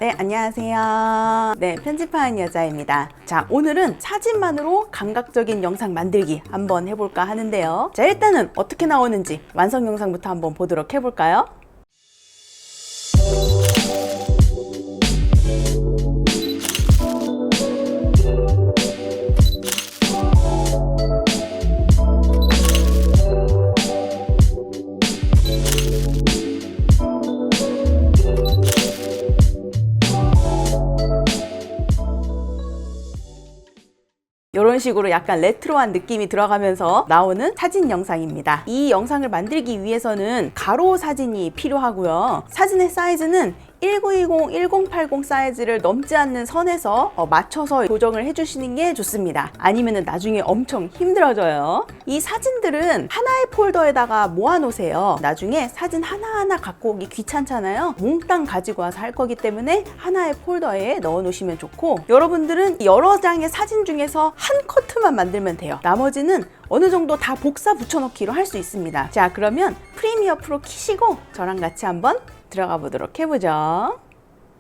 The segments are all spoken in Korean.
네, 안녕하세요. 네, 편집하는 여자입니다. 자, 오늘은 사진만으로 감각적인 영상 만들기 한번 해볼까 하는데요. 자, 일단은 어떻게 나오는지 완성 영상부터 한번 보도록 해볼까요? 이런 식으로 약간 레트로한 느낌이 들어가면서 나오는 사진 영상입니다. 이 영상을 만들기 위해서는 가로 사진이 필요하고요. 사진의 사이즈는 1920, 1080 사이즈를 넘지 않는 선에서 맞춰서 조정을 해주시는 게 좋습니다. 아니면 나중에 엄청 힘들어져요. 이 사진들은 하나의 폴더에다가 모아놓으세요. 나중에 사진 하나하나 갖고 오기 귀찮잖아요. 몽땅 가지고 와서 할 거기 때문에 하나의 폴더에 넣어놓으시면 좋고, 여러분들은 여러 장의 사진 중에서 한 커트만 만들면 돼요. 나머지는 어느 정도 다 복사 붙여넣기로 할 수 있습니다. 자, 그러면 프리미어 프로 키시고 저랑 같이 한번 들어가 보도록 해보죠.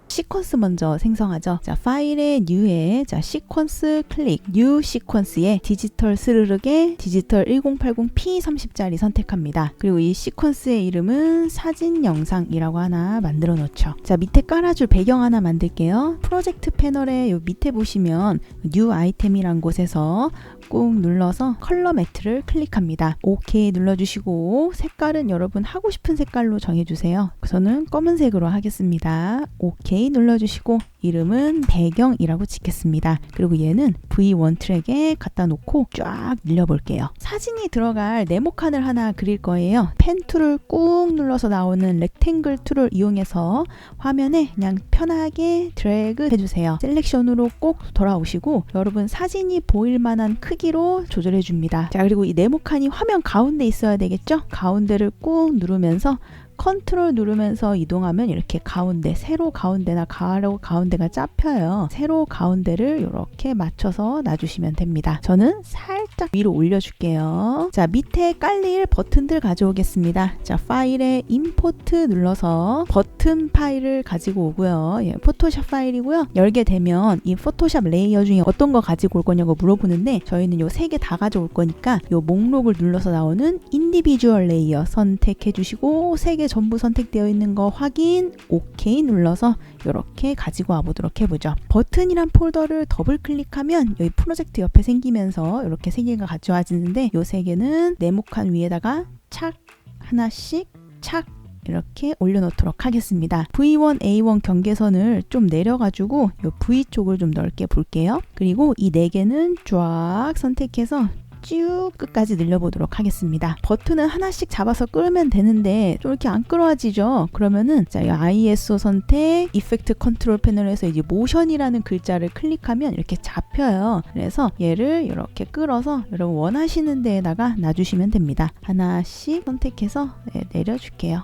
시퀀스 먼저 생성하죠. 자, 파일의 New에 자 시퀀스 클릭, New 시퀀스에 디지털 스르륵에 디지털 1080 P30짜리 선택합니다. 그리고 이 시퀀스의 이름은 사진 영상이라고 하나 만들어 놓죠. 자, 밑에 깔아줄 배경 하나 만들게요. 프로젝트 패널에 요 밑에 보시면 New 아이템이란 곳에서 꾹 눌러서 컬러 매트를 클릭합니다. OK 눌러주시고 색깔은 여러분 하고 싶은 색깔로 정해주세요. 저는 검은색으로 하겠습니다. OK 눌러주시고 이름은 배경이라고 짓겠습니다. 그리고 얘는 V1 트랙에 갖다 놓고 쫙 늘려볼게요. 사진이 들어갈 네모칸을 하나 그릴 거예요. 펜 툴을 꾹 눌러서 나오는 렉탱글 툴을 이용해서 화면에 그냥 편하게 드래그 해주세요. 셀렉션으로 꼭 돌아오시고 여러분 사진이 보일 만한 크기로 조절해 줍니다. 자, 그리고 이 네모칸이 화면 가운데 있어야 되겠죠? 가운데를 꾹 누르면서 컨트롤 누르면서 이동하면 이렇게 가운데, 세로 가운데나 가로 가운데가 잡혀요. 세로 가운데를 이렇게 맞춰서 놔주시면 됩니다. 저는 살짝 위로 올려줄게요. 자, 밑에 깔릴 버튼들 가져오겠습니다. 자, 파일에 임포트 눌러서 버튼 파일을 가지고 오고요. 예, 포토샵 파일이고요. 열게 되면 이 포토샵 레이어 중에 어떤 거 가지고 올 거냐고 물어보는데 저희는 요 3개 다 가져올 거니까 요 목록을 눌러서 나오는 인디비주얼 레이어 선택해 주시고 3개 전부 선택되어 있는 거 확인, OK 눌러서 이렇게 가지고 와 보도록 해보죠. 버튼이란 폴더를 더블 클릭하면 여기 프로젝트 옆에 생기면서 이렇게 3개가 가져와지는데 이 3개는 네모칸 위에다가 착 하나씩 착 이렇게 올려놓도록 하겠습니다. V1, A1 경계선을 좀 내려가지고 이 V 쪽을 좀 넓게 볼게요. 그리고 이 4개는 쫙 선택해서 쭉 끝까지 늘려보도록 하겠습니다. 버튼은 하나씩 잡아서 끌면 되는데 좀 이렇게 안 끌어지죠? 그러면은 자, 이 ISO 선택, 이펙트 컨트롤 패널에서 이제 모션이라는 글자를 클릭하면 이렇게 잡혀요. 그래서 얘를 이렇게 끌어서 여러분 원하시는 데에다가 놔주시면 됩니다. 하나씩 선택해서 내려줄게요.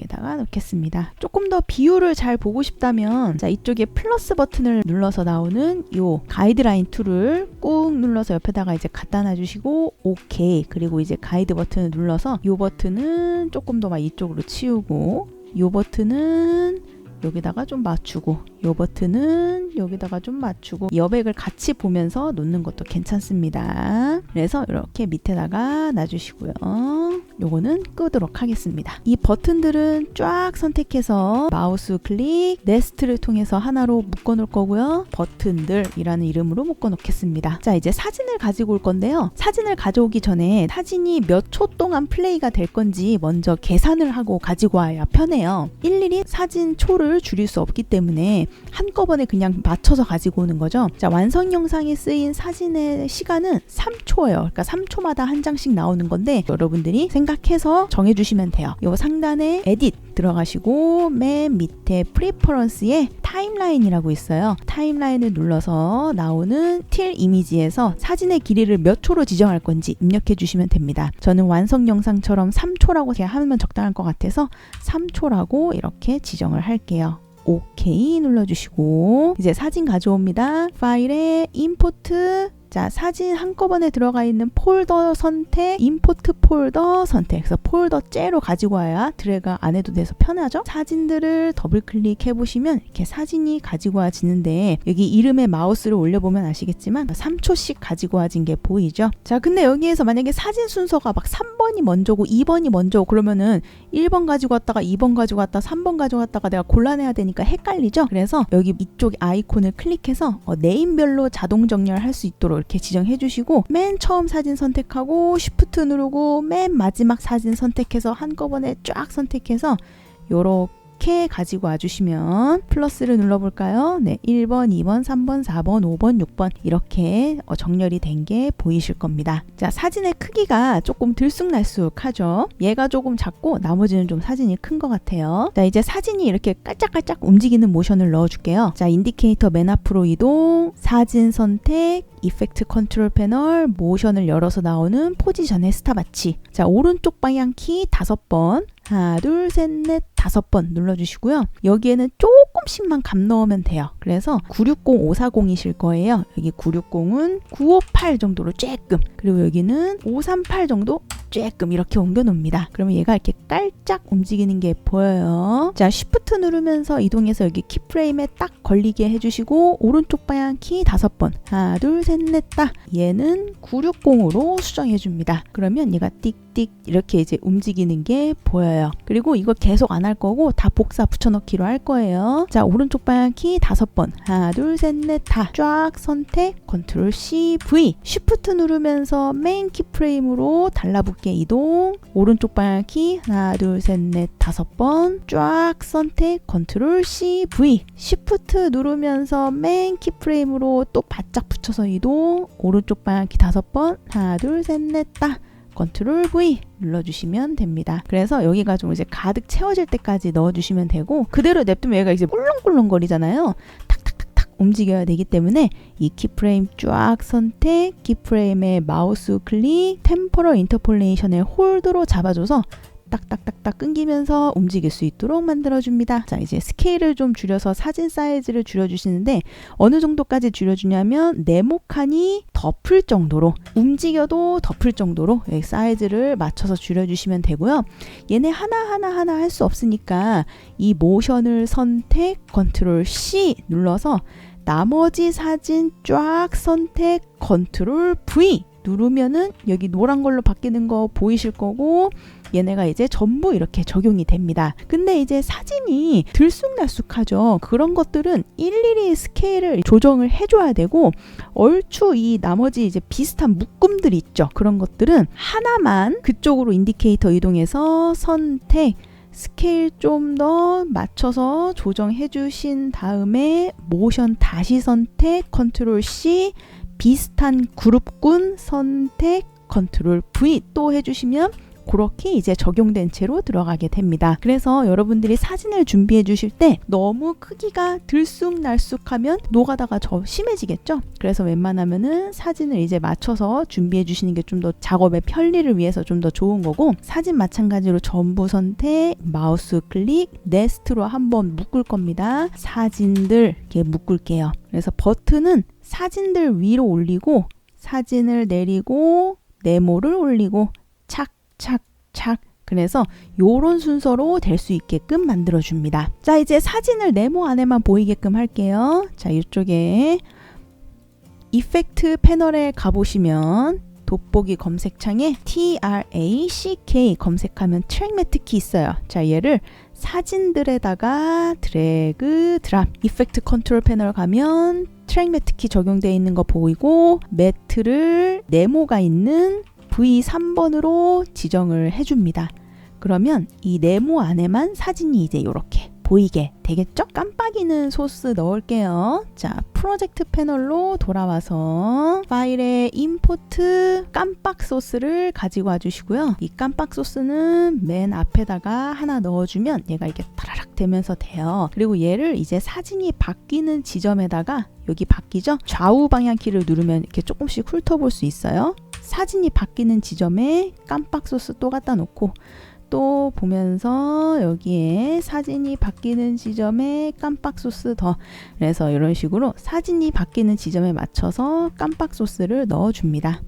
여기다가 놓겠습니다. 조금 더 비율을 잘 보고 싶다면 자, 이쪽에 플러스 버튼을 눌러서 나오는 요 가이드라인 툴을 꾹 눌러서 옆에다가 이제 갖다 놔주시고 OK. 그리고 이제 가이드 버튼을 눌러서 요 버튼은 조금 더 막 이쪽으로 치우고 요 버튼은 여기다가 좀 맞추고 요 버튼은 여기다가 좀 맞추고 여백을 같이 보면서 놓는 것도 괜찮습니다. 그래서 이렇게 밑에다가 놔주시고요. 요거는 끄도록 하겠습니다. 이 버튼들은 쫙 선택해서 마우스 클릭, 네스트를 통해서 하나로 묶어 놓을 거고요. 버튼들이라는 이름으로 묶어 놓겠습니다. 자, 이제 사진을 가지고 올 건데요. 사진을 가져오기 전에 사진이 몇 초 동안 플레이가 될 건지 먼저 계산을 하고 가지고 와야 편해요. 일일이 사진 초를 줄일 수 없기 때문에 한꺼번에 그냥 맞춰서 가지고 오는 거죠. 자, 완성 영상에 쓰인 사진의 시간은 3초예요. 그러니까 3초마다 한 장씩 나오는 건데 여러분들이 생각해서 정해주시면 돼요. 요 상단에 에딧 들어가시고 맨 밑에 프리퍼런스에 타임라인이라고 있어요. 타임라인을 눌러서 나오는 틸 이미지에서 사진의 길이를 몇 초로 지정할 건지 입력해 주시면 됩니다. 저는 완성 영상처럼 3초라고 제가 하면 적당할 것 같아서 3초라고 이렇게 지정을 할게요. OK 눌러주시고 이제 사진 가져옵니다. 파일에 임포트 자, 사진 한꺼번에 들어가 있는 폴더 선택, 임포트 폴더 선택. 그래서 폴더 째로 가지고 와야 드래그 안 해도 돼서 편하죠? 사진들을 더블 클릭해 보시면 이렇게 사진이 가지고 와지는데 여기 이름에 마우스를 올려보면 아시겠지만 3초씩 가지고 와진 게 보이죠? 자, 근데 여기에서 만약에 사진 순서가 막 3번이 먼저고 2번이 먼저고 그러면은 1번 가지고 왔다가 2번 가지고 왔다가 3번 가지고 왔다가 내가 골라내야 되니까 헷갈리죠? 그래서 여기 이쪽 아이콘을 클릭해서 네임별로 자동 정렬할 수 있도록 이렇게 지정해 주시고 맨 처음 사진 선택하고 쉬프트 누르고 맨 마지막 사진 선택해서 한꺼번에 쫙 선택해서 요렇게 가지고 와주시면 플러스를 눌러볼까요? 네, 1번, 2번, 3번, 4번, 5번, 6번 이렇게 정렬이 된 게 보이실 겁니다. 자, 사진의 크기가 조금 들쑥날쑥하죠? 얘가 조금 작고 나머지는 좀 사진이 큰 것 같아요. 자, 이제 사진이 이렇게 깔짝깔짝 움직이는 모션을 넣어줄게요. 자, 인디케이터 맨 앞으로 이동, 사진 선택, 이펙트 컨트롤 패널, 모션을 열어서 나오는 포지션의 스탑와치. 자, 오른쪽 방향 키 5번, 하나, 둘, 셋, 넷, 5번 눌러주시고요. 여기에는 조금씩만 감 넣으면 돼요. 그래서 960, 540이실 거예요. 여기 960은 958 정도로 쬐끔, 그리고 여기는 538 정도 쬐끔 이렇게 옮겨 놓습니다. 그러면 얘가 이렇게 깔짝 움직이는 게 보여요. 자, 쉬프트 누르면서 이동해서 여기 키프레임에 딱 걸리게 해주시고 오른쪽 방향 키 5번, 하나, 둘, 셋, 넷, 딱. 얘는 960으로 수정해 줍니다. 그러면 얘가 띡띡 이렇게 이제 움직이는 게 보여요. 그리고 이거 계속 안 할 거고 다 복사 붙여넣기로 할 거예요. 자, 오른쪽 방향 키 5번, 하나, 둘, 셋, 넷, 다. 쫙 선택, 컨트롤 C, V. 쉬프트 누르면서 메인 키프레임으로 달라붙게 이동. 오른쪽 방향 키 하나, 둘, 셋, 넷, 5번. 쫙 선택, 컨트롤 C, V. 쉬프트 누르면서 메인 키프레임으로 또 바짝 붙여서 이동. 오른쪽 방향 키 5번, 하나, 둘, 셋, 넷, 다. 컨트롤 V 눌러주시면 됩니다. 그래서 여기가 좀 이제 가득 채워질 때까지 넣어주시면 되고 그대로 냅두면 얘가 이제 꿀렁꿀렁 거리잖아요. 탁탁탁탁 움직여야 되기 때문에 이 키프레임 쫙 선택, 키프레임에 마우스 클릭, 템포럴 인터폴레이션의 홀드로 잡아줘서 딱딱딱딱 끊기면서 움직일 수 있도록 만들어줍니다. 자, 이제 스케일을 좀 줄여서 사진 사이즈를 줄여주시는데 어느 정도까지 줄여주냐면 네모칸이 덮을 정도로, 움직여도 덮을 정도로 사이즈를 맞춰서 줄여주시면 되고요. 얘네 하나하나 할 수 없으니까 이 모션을 선택, 컨트롤 C 눌러서 나머지 사진 쫙 선택, 컨트롤 V 누르면은 여기 노란 걸로 바뀌는 거 보이실 거고 얘네가 이제 전부 이렇게 적용이 됩니다. 근데 이제 사진이 들쑥날쑥하죠. 그런 것들은 일일이 스케일을 조정을 해줘야 되고 얼추 이 나머지 이제 비슷한 묶음들 있죠. 그런 것들은 하나만 그쪽으로 인디케이터 이동해서 선택, 스케일 좀 더 맞춰서 조정해 주신 다음에 모션 다시 선택, 컨트롤 C, 비슷한 그룹군 선택, 컨트롤 V 또 해주시면 그렇게 이제 적용된 채로 들어가게 됩니다. 그래서 여러분들이 사진을 준비해 주실 때 너무 크기가 들쑥날쑥하면 노가다가 더 심해지겠죠? 그래서 웬만하면은 사진을 이제 맞춰서 준비해 주시는 게 좀 더 작업의 편리를 위해서 좀 더 좋은 거고, 사진 마찬가지로 전부 선택, 마우스 클릭, 넥스트로 한번 묶을 겁니다. 사진들 이렇게 묶을게요. 그래서 버튼은 사진들 위로 올리고 사진을 내리고 네모를 올리고 착착착, 그래서 요런 순서로 될 수 있게끔 만들어 줍니다. 자, 이제 사진을 네모 안에만 보이게끔 할게요. 자, 이쪽에 이펙트 패널에 가보시면 돋보기 검색창에 TRACK 검색하면 트랙 매트 키 있어요. 자, 얘를 사진들에다가 드래그 드랍, 이펙트 컨트롤 패널 가면 트랙 매트 키 적용되어 있는 거 보이고 매트를 네모가 있는 V3번으로 지정을 해줍니다. 그러면 이 네모 안에만 사진이 이제 이렇게 보이게 되겠죠? 깜빡이는 소스 넣을게요. 자, 프로젝트 패널로 돌아와서 파일에 임포트 깜빡 소스를 가지고 와주시고요. 이 깜빡 소스는 맨 앞에다가 하나 넣어주면 얘가 이렇게 타라락 되면서 돼요. 그리고 얘를 이제 사진이 바뀌는 지점에다가, 여기 바뀌죠? 좌우 방향키를 누르면 이렇게 조금씩 훑어볼 수 있어요. 사진이 바뀌는 지점에 깜빡 소스 또 갖다 놓고 또 보면서 여기에 사진이 바뀌는 지점에 깜빡 소스 더, 그래서 이런 식으로 사진이 바뀌는 지점에 맞춰서 깜빡 소스를 넣어줍니다.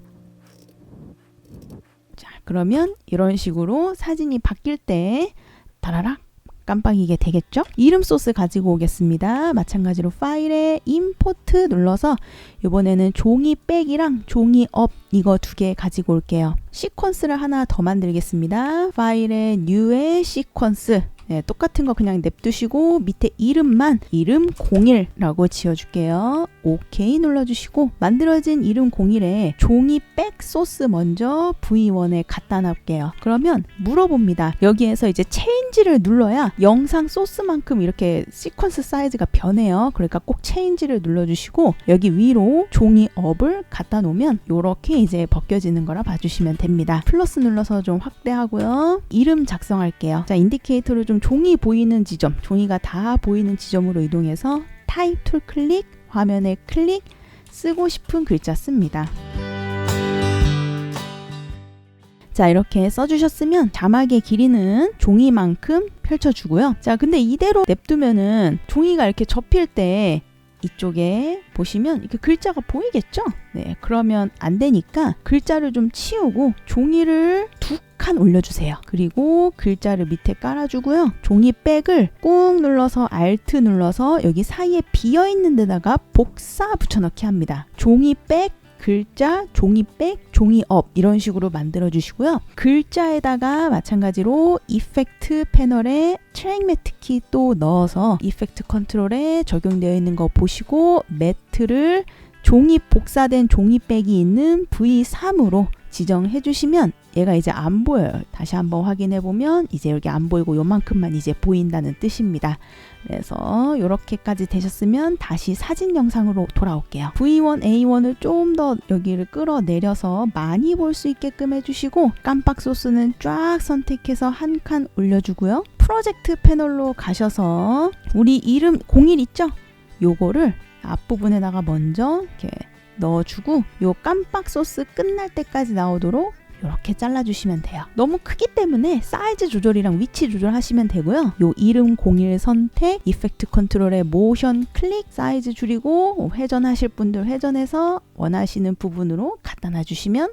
자, 그러면 이런 식으로 사진이 바뀔 때 다라락 깜빡이게 되겠죠? 이름 소스 가지고 오겠습니다. 마찬가지로 파일에 임포트 눌러서 이번에는 종이 백이랑 종이 업 이거 두 개 가지고 올게요. 시퀀스를 하나 더 만들겠습니다. 파일에 뉴에 시퀀스, 네, 똑같은 거 그냥 냅두시고 밑에 이름만 이름 01라고 지어줄게요. OK 눌러주시고 만들어진 이름 01에 종이 백 소스 먼저 V1에 갖다 놔볼게요. 그러면 물어봅니다. 여기에서 이제 체인지를 눌러야 영상 소스만큼 이렇게 시퀀스 사이즈가 변해요. 그러니까 꼭 체인지를 눌러주시고 여기 위로 종이 업을 갖다 놓으면 이렇게 이제 벗겨지는 거라 봐주시면 됩니다. 플러스 눌러서 좀 확대하고요. 이름 작성할게요. 자, 인디케이터를 좀 종이 보이는 지점, 종이가 다 보이는 지점으로 이동해서 타입 툴 클릭, 화면에 클릭, 쓰고 싶은 글자 씁니다. 자, 이렇게 써주셨으면 자막의 길이는 종이만큼 펼쳐주고요. 자, 근데 이대로 냅두면은 종이가 이렇게 접힐 때 이쪽에 보시면 이렇게 글자가 보이겠죠? 네, 그러면 안 되니까 글자를 좀 치우고 종이를 두 칸 올려주세요. 그리고 글자를 밑에 깔아주고요. 종이백을 꾹 눌러서 Alt 눌러서 여기 사이에 비어있는 데다가 복사 붙여넣기 합니다. 종이백 글자, 종이백, 종이업 이런 식으로 만들어 주시고요. 글자에다가 마찬가지로 이펙트 패널에 트랙 매트 키 또 넣어서 이펙트 컨트롤에 적용되어 있는 거 보시고 매트를 종이 복사된 종이백이 있는 V3으로 지정해 주시면 얘가 이제 안 보여요. 다시 한번 확인해 보면 이제 여기 안 보이고 요만큼만 이제 보인다는 뜻입니다. 그래서 이렇게까지 되셨으면 다시 사진 영상으로 돌아올게요. V1, A1을 좀 더 여기를 끌어내려서 많이 볼 수 있게끔 해주시고 깜빡 소스는 쫙 선택해서 한 칸 올려주고요. 프로젝트 패널로 가셔서 우리 이름 01 있죠? 요거를 앞부분에다가 먼저 이렇게 넣어주고 요 깜빡 소스 끝날 때까지 나오도록 이렇게 잘라주시면 돼요. 너무 크기 때문에 사이즈 조절이랑 위치 조절하시면 되고요. 요 이름 01 선택, 이펙트 컨트롤에 모션 클릭, 사이즈 줄이고 회전하실 분들 회전해서 원하시는 부분으로 갖다 놔주시면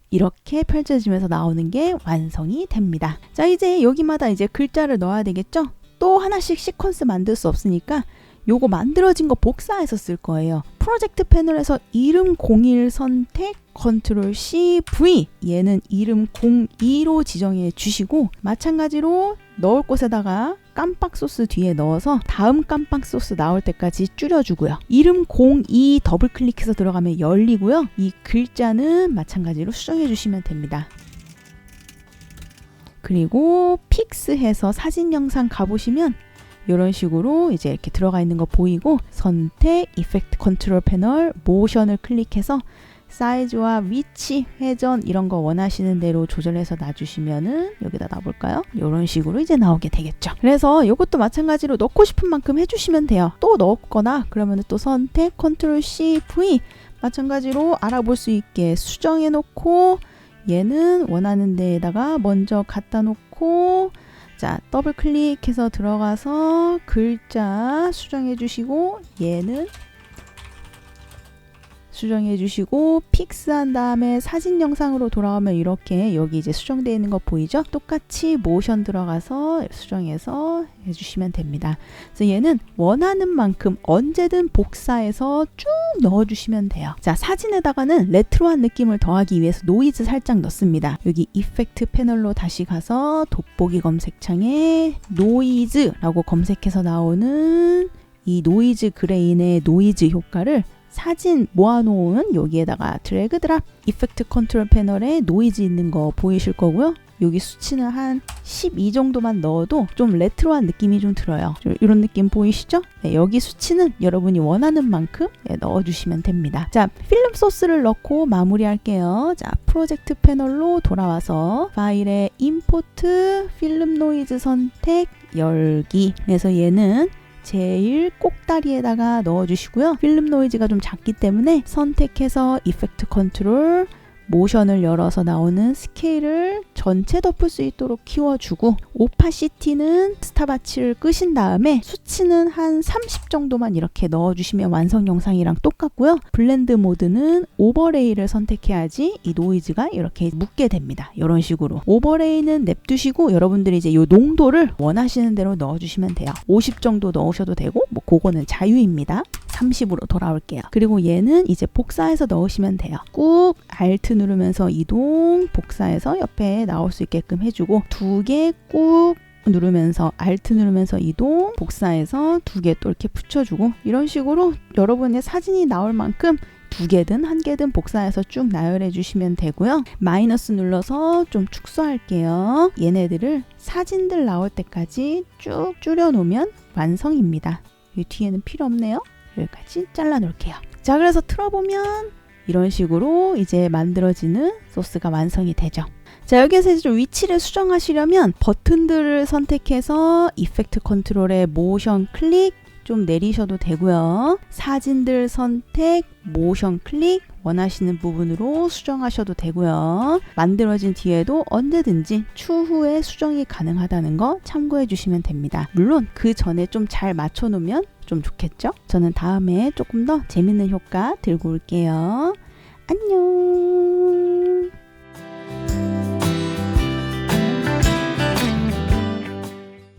이렇게 펼쳐지면서 나오는 게 완성이 됩니다. 자, 이제 여기마다 이제 글자를 넣어야 되겠죠? 또 하나씩 시퀀스 만들 수 없으니까 요거 만들어진 거 복사해서 쓸 거예요. 프로젝트 패널에서 이름 01 선택, 컨트롤 C, V 얘는 이름 02로 지정해 주시고 마찬가지로 넣을 곳에다가 깜빡 소스 뒤에 넣어서 다음 깜빡 소스 나올 때까지 줄여주고요. 이름 02 더블 클릭해서 들어가면 열리고요. 이 글자는 마찬가지로 수정해 주시면 됩니다. 그리고 픽스해서 사진 영상 가보시면 이런 식으로 이제 이렇게 들어가 있는 거 보이고 선택, 이펙트 컨트롤 패널, 모션을 클릭해서 사이즈와 위치, 회전 이런 거 원하시는 대로 조절해서 놔주시면은 여기다 놔볼까요? 이런 식으로 이제 나오게 되겠죠. 그래서 이것도 마찬가지로 넣고 싶은 만큼 해주시면 돼요. 또 넣거나 그러면 또 선택, 컨트롤 C, V 마찬가지로 알아볼 수 있게 수정해 놓고 얘는 원하는 데에다가 먼저 갖다 놓고 자, 더블 클릭해서 들어가서 글자 수정해 주시고 얘는 수정해 주시고 픽스한 다음에 사진 영상으로 돌아오면 이렇게 여기 이제 수정되어 있는 거 보이죠? 똑같이 모션 들어가서 수정해서 해주시면 됩니다. 그래서 얘는 원하는 만큼 언제든 복사해서 쭉 넣어주시면 돼요. 자, 사진에다가는 레트로한 느낌을 더하기 위해서 노이즈 살짝 넣습니다. 여기 이펙트 패널로 다시 가서 돋보기 검색창에 노이즈라고 검색해서 나오는 이 노이즈 그레인의 노이즈 효과를 사진 모아놓은 여기에다가 드래그 드랍 이펙트 컨트롤 패널에 노이즈 있는 거 보이실 거고요. 여기 수치는 한 12 정도만 넣어도 좀 레트로한 느낌이 좀 들어요. 이런 느낌 보이시죠? 네, 여기 수치는 여러분이 원하는 만큼 넣어주시면 됩니다. 자, 필름 소스를 넣고 마무리할게요. 자, 프로젝트 패널로 돌아와서 파일에 임포트 필름 노이즈 선택 열기. 그래서 얘는 제일 꼭다리에다가 넣어주시고요. 필름 노이즈가 좀 작기 때문에 선택해서 이펙트 컨트롤 모션을 열어서 나오는 스케일을 전체 덮을 수 있도록 키워주고, 오파시티는 스탑와치를 끄신 다음에 수치는 한 30 정도만 이렇게 넣어주시면 완성 영상이랑 똑같고요. 블렌드 모드는 오버레이를 선택해야지 이 노이즈가 이렇게 묻게 됩니다. 이런 식으로 오버레이는 냅두시고 여러분들이 이제 이 농도를 원하시는 대로 넣어주시면 돼요. 50 정도 넣으셔도 되고 뭐 그거는 자유입니다. 30으로 돌아올게요. 그리고 얘는 이제 복사해서 넣으시면 돼요. 꾹 Alt 누르면서 이동, 복사해서 옆에 나올 수 있게끔 해주고, 두 개 꾹 누르면서 Alt 누르면서 이동, 복사해서 두 개 또 이렇게 붙여주고, 이런 식으로 여러분의 사진이 나올 만큼 두 개든 한 개든 복사해서 쭉 나열해 주시면 되고요. 마이너스 눌러서 좀 축소할게요. 얘네들을 사진들 나올 때까지 쭉 줄여 놓으면 완성입니다. 이 뒤에는 필요 없네요. 여기까지 잘라 놓을게요. 자, 그래서 틀어보면 이런 식으로 이제 만들어지는 소스가 완성이 되죠. 자, 여기에서 이제 위치를 수정하시려면 버튼들을 선택해서 이펙트 컨트롤에 모션 클릭 좀 내리셔도 되고요. 사진들 선택, 모션 클릭, 원하시는 부분으로 수정하셔도 되고요. 만들어진 뒤에도 언제든지 추후에 수정이 가능하다는 거 참고해 주시면 됩니다. 물론 그 전에 좀 잘 맞춰 놓으면 좀 좋겠죠? 저는 다음에 조금 더 재밌는 효과 들고 올게요. 안녕.